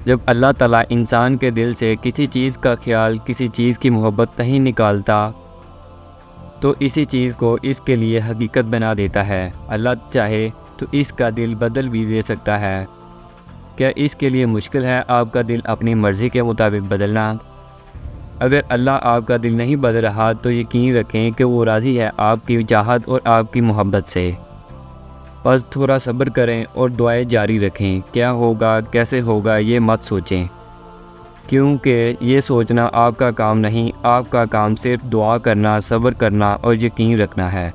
جب اللہ تعالیٰ انسان کے دل سے کسی چیز کا خیال، کسی چیز کی محبت نہیں نکالتا تو اسی چیز کو اس کے لیے حقیقت بنا دیتا ہے۔ اللہ چاہے تو اس کا دل بدل بھی دے سکتا ہے۔ کیا اس کے لیے مشکل ہے آپ کا دل اپنی مرضی کے مطابق بدلنا؟ اگر اللہ آپ کا دل نہیں بدل رہا تو یقین رکھیں کہ وہ راضی ہے آپ کی چاہت اور آپ کی محبت سے۔ بس تھوڑا صبر کریں اور دعائیں جاری رکھیں۔ کیا ہوگا، کیسے ہوگا، یہ مت سوچیں، کیونکہ یہ سوچنا آپ کا کام نہیں۔ آپ کا کام صرف دعا کرنا، صبر کرنا اور یقین رکھنا ہے۔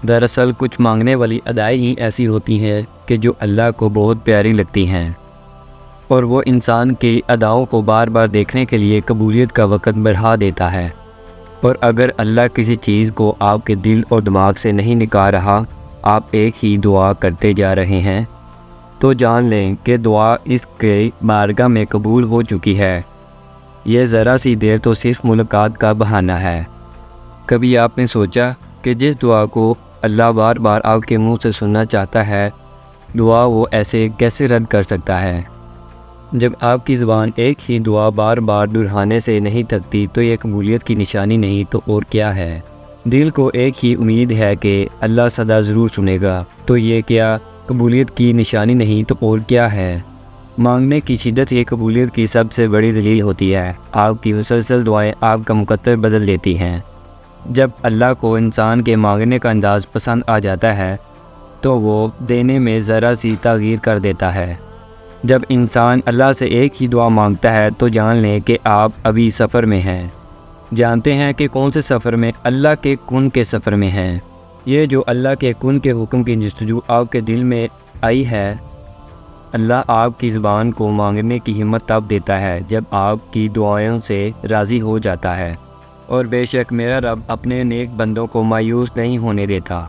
دراصل کچھ مانگنے والی ادائیں ہی ایسی ہوتی ہیں کہ جو اللہ کو بہت پیاری لگتی ہیں، اور وہ انسان کی اداؤں کو بار بار دیکھنے کے لیے قبولیت کا وقت بڑھا دیتا ہے۔ اور اگر اللہ کسی چیز کو آپ کے دل اور دماغ سے نہیں نکال رہا، آپ ایک ہی دعا کرتے جا رہے ہیں، تو جان لیں کہ دعا اس کے بارگاہ میں قبول ہو چکی ہے۔ یہ ذرا سی دیر تو صرف ملاقات کا بہانہ ہے۔ کبھی آپ نے سوچا کہ جس دعا کو اللہ بار بار آپ کے منہ سے سننا چاہتا ہے، دعا وہ ایسے کیسے رد کر سکتا ہے؟ جب آپ کی زبان ایک ہی دعا بار بار دہرانے سے نہیں تھکتی تو یہ قبولیت کی نشانی نہیں تو اور کیا ہے؟ دل کو ایک ہی امید ہے کہ اللہ صدا ضرور سنے گا، تو یہ کیا قبولیت کی نشانی نہیں تو اور کیا ہے؟ مانگنے کی شدت یہ قبولیت کی سب سے بڑی دلیل ہوتی ہے۔ آپ کی مسلسل دعائیں آپ کا مقدر بدل دیتی ہیں۔ جب اللہ کو انسان کے مانگنے کا انداز پسند آ جاتا ہے تو وہ دینے میں ذرا سی تغیر کر دیتا ہے۔ جب انسان اللہ سے ایک ہی دعا مانگتا ہے تو جان لیں کہ آپ ابھی سفر میں ہیں۔ جانتے ہیں کہ کون سے سفر میں؟ اللہ کے کن کے سفر میں ہیں۔ یہ جو اللہ کے کن کے حکم کی جستجو آپ کے دل میں آئی ہے، اللہ آپ کی زبان کو مانگنے کی ہمت تب دیتا ہے جب آپ کی دعاؤں سے راضی ہو جاتا ہے۔ اور بے شک میرا رب اپنے نیک بندوں کو مایوس نہیں ہونے دیتا۔